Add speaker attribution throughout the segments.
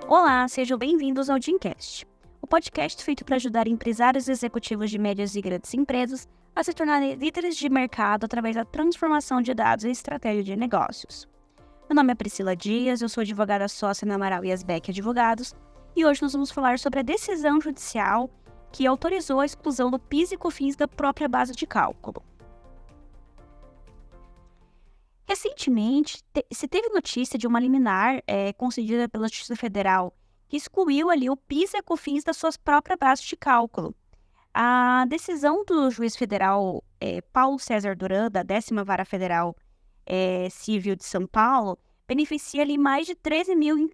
Speaker 1: Olá, sejam bem-vindos ao Gymcast, o podcast feito para ajudar empresários e executivos de médias e grandes empresas a se tornarem líderes de mercado através da transformação de dados e estratégia de negócios. Meu nome é Priscila Dias, eu sou advogada sócia na Amaral Yasbeck Advogados e hoje nós vamos falar sobre a decisão judicial que autorizou a exclusão do PIS e COFINS da própria base de cálculo. Recentemente, se teve notícia de uma liminar concedida pela Justiça Federal que excluiu ali o PIS e a COFINS das suas próprias bases de cálculo. A decisão do juiz federal Paulo César Duran, da 10ª Vara Federal Civil de São Paulo, beneficia ali mais de 13 mil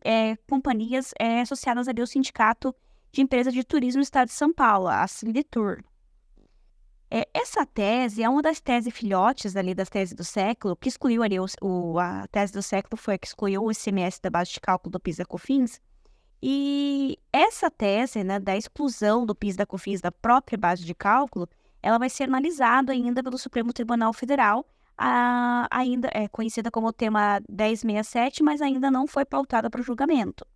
Speaker 1: companhias associadas ali ao Sindicato de Empresas de Turismo do Estado de São Paulo, a Sindetur. Essa tese é uma das teses filhotes ali das teses do século, que excluiu ali a tese do século foi a que excluiu o ICMS da base de cálculo do PIS e COFINS. E essa tese, né, da exclusão do PIS e da COFINS da própria base de cálculo, ela vai ser analisada ainda pelo Supremo Tribunal Federal, ainda é conhecida como tema 1067, mas ainda não foi pautada para o julgamento.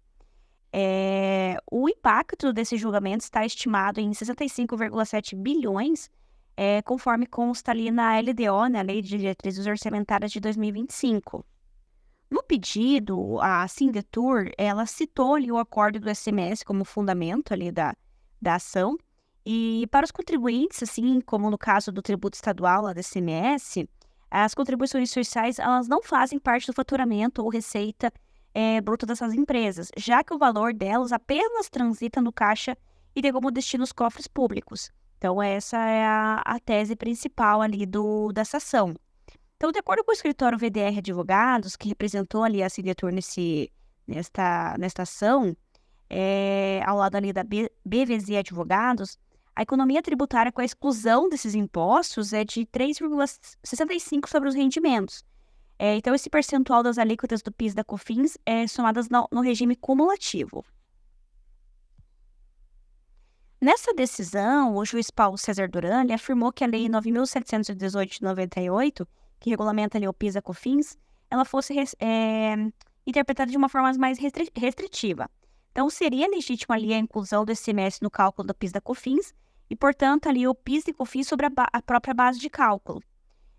Speaker 1: O impacto desse julgamento está estimado em 65,7 bilhões, conforme consta ali na LDO, na Lei de Diretrizes Orçamentárias de 2025. No pedido, a Sindetur, ela citou ali o acordo do ICMS como fundamento ali da ação, e para os contribuintes, assim como no caso do tributo estadual lá do ICMS, as contribuições sociais, elas não fazem parte do faturamento ou receita bruta dessas empresas, já que o valor delas apenas transita no caixa e tem como destino os cofres públicos. Então, essa é a tese principal ali dessa ação. Então, de acordo com o escritório VDR Advogados, que representou ali a Sindetur nesta ação, ao lado ali da BVZ Advogados, a economia tributária com a exclusão desses impostos é de 3,65% sobre os rendimentos. Então, esse percentual das alíquotas do PIS e da COFINS é somadas no regime cumulativo. Nessa decisão, o juiz Paulo César Duran afirmou que a Lei 9.718 de 98, que regulamenta ali o PIS e a COFINS, ela fosse interpretada de uma forma mais restritiva. Então, seria legítima ali a inclusão do ICMS no cálculo do PIS e da COFINS e, portanto, ali o PIS e COFINS sobre a própria base de cálculo.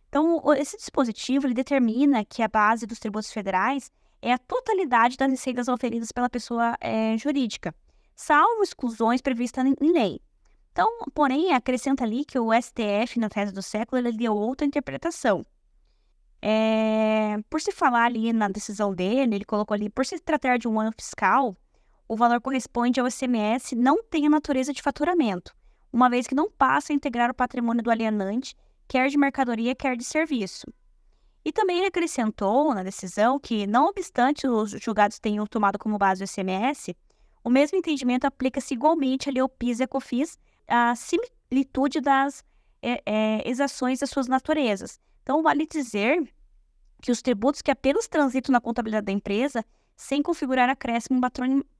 Speaker 1: Então, esse dispositivo ele determina que a base dos tributos federais é a totalidade das receitas oferidas pela pessoa jurídica, salvo exclusões previstas em lei. Então, porém, acrescenta ali que o STF, na tese do século, ele deu outra interpretação. Por se falar ali na decisão dele, ele colocou ali, por se tratar de um ano fiscal, o valor corresponde ao ICMS não tem a natureza de faturamento, uma vez que não passa a integrar o patrimônio do alienante, quer de mercadoria, quer de serviço. E também ele acrescentou na decisão que, não obstante os julgados tenham tomado como base o ICMS, o mesmo entendimento aplica-se igualmente ali ao PIS e à COFINS, a similitude das exações das suas naturezas. Então, vale dizer que os tributos que apenas transitam na contabilidade da empresa, sem configurar acréscimo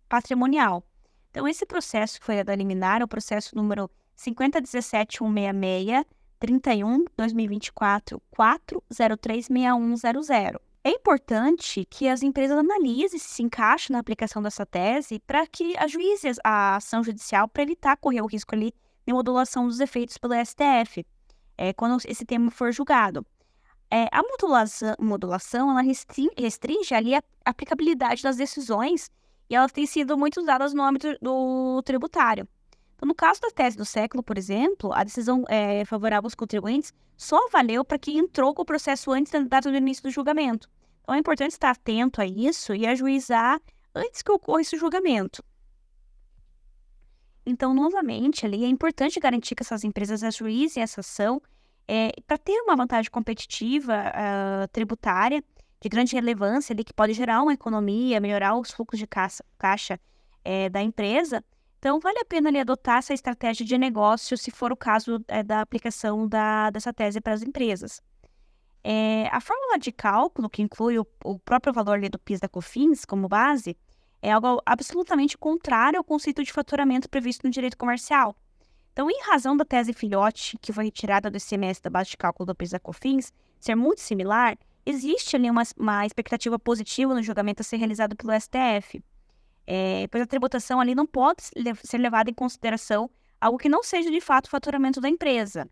Speaker 1: patrimonial. Então, esse processo que foi da liminar é o processo número 5017-166-31-2024, 4036100. É importante que as empresas analisem se encaixa na aplicação dessa tese para que ajuize a ação judicial para evitar correr o risco ali de modulação dos efeitos pelo STF, quando esse tema for julgado. A modulação ela restringe ali a aplicabilidade das decisões e ela tem sido muito usada no âmbito do tributário. Então, no caso da tese do século, por exemplo, a decisão favorável aos contribuintes só valeu para quem entrou com o processo antes da data do início do julgamento. Então, é importante estar atento a isso e ajuizar antes que ocorra esse julgamento. Então, novamente, ali é importante garantir que essas empresas ajuizem essa ação para ter uma vantagem competitiva tributária de grande relevância ali, que pode gerar uma economia, melhorar os fluxos de caixa da empresa. Então, vale a pena ali adotar essa estratégia de negócio, se for o caso da aplicação dessa tese para as empresas. A fórmula de cálculo, que inclui o próprio valor ali do PIS da COFINS como base, é algo absolutamente contrário ao conceito de faturamento previsto no direito comercial. Então, em razão da tese filhote, que foi retirada do ICMS da base de cálculo do PIS da COFINS, ser muito similar, existe ali uma expectativa positiva no julgamento a ser realizado pelo STF. Pois a tributação ali não pode ser levada em consideração algo que não seja de fato o faturamento da empresa.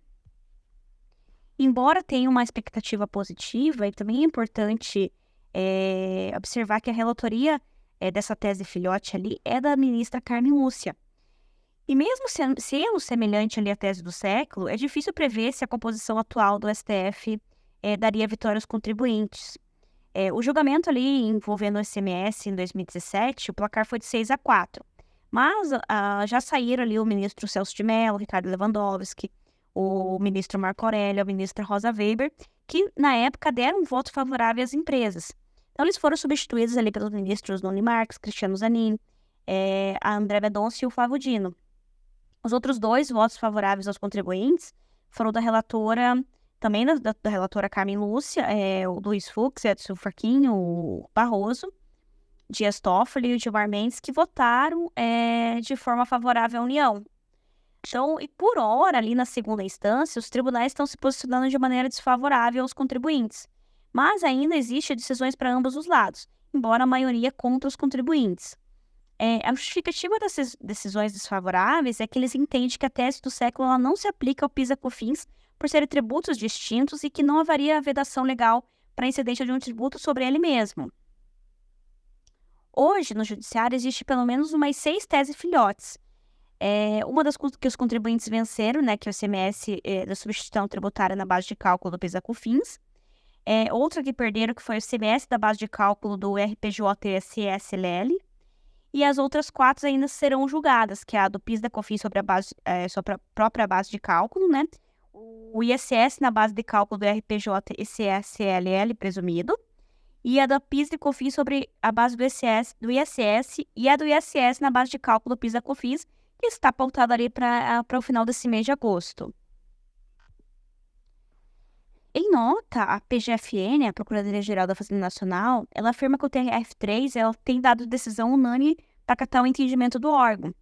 Speaker 1: Embora tenha uma expectativa positiva, e também é importante observar que a relatoria dessa tese filhote ali é da ministra Carmen Lúcia. E mesmo sendo semelhante ali à tese do século, é difícil prever se a composição atual do STF daria vitória aos contribuintes. O julgamento ali envolvendo o ICMS em 2017, o placar foi de 6-4. Mas já saíram ali o ministro Celso de Mello, Ricardo Lewandowski, o ministro Marco Aurélio, a ministra Rosa Weber, que na época deram um voto favorável às empresas. Então eles foram substituídos ali pelos ministros Nuno Marques, Cristiano Zanin, a André Mendonça e o Flávio Dino. Os outros 2 votos favoráveis aos contribuintes foram da relatora, também da relatora Carmen Lúcia, o Luiz Fux, Edson Fachin, o Barroso, Dias Toffoli e o Gilmar Mendes, que votaram de forma favorável à União. Então, e por hora, ali na segunda instância, os tribunais estão se posicionando de maneira desfavorável aos contribuintes. Mas ainda existem decisões para ambos os lados, embora a maioria contra os contribuintes. A justificativa dessas decisões desfavoráveis é que eles entendem que a tese do século ela não se aplica ao PIS e COFINS por serem tributos distintos e que não haveria vedação legal para a incidência de um tributo sobre ele mesmo. Hoje, no judiciário, existe pelo menos umas 6 teses filhotes. Uma das que os contribuintes venceram, né, que é o ICMS da substituição tributária na base de cálculo do PIS e COFINS. Outra que perderam, que foi o ICMS da base de cálculo do RPJ e SLL. E as outras 4 ainda serão julgadas, que é a do PIS da COFINS sobre a própria base de cálculo, né? O ISS na base de cálculo do RPJ e CSLL presumido, e a da PIS e COFINS sobre a base do ISS e a do ISS na base de cálculo do PIS da COFINS, que está pautada ali para o final desse mês de agosto. Em nota, a PGFN, a Procuradoria-Geral da Fazenda Nacional, ela afirma que o TRF3 ela tem dado decisão unânime para acatar o entendimento do órgão.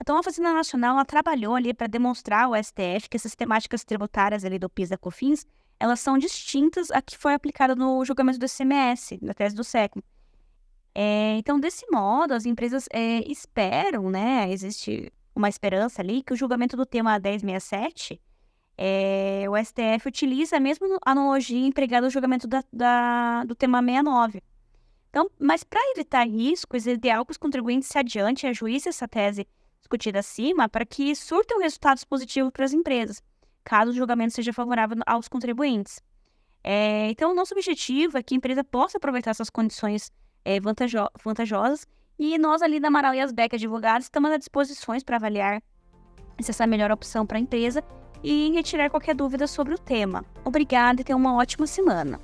Speaker 1: Então, a Fazenda Nacional ela trabalhou ali para demonstrar ao STF que essas temáticas tributárias ali do PIS e da COFINS, elas são distintas a que foi aplicada no julgamento do ICMS, na tese do século. Então, desse modo, as empresas esperam, né, existe uma esperança ali, que o julgamento do tema 1067, o STF utiliza a mesma analogia empregada no julgamento do tema 69. Então, mas para evitar riscos, é ideal que os contribuintes se adiante e ajuizem essa tese discutida acima para que surtam resultados positivos para as empresas, caso o julgamento seja favorável aos contribuintes. Então, o nosso objetivo é que a empresa possa aproveitar essas condições vantajosas e nós ali da Amaral e Asbeck Advogados estamos à disposição para avaliar se essa é a melhor opção para a empresa e retirar qualquer dúvida sobre o tema. Obrigada e tenha uma ótima semana.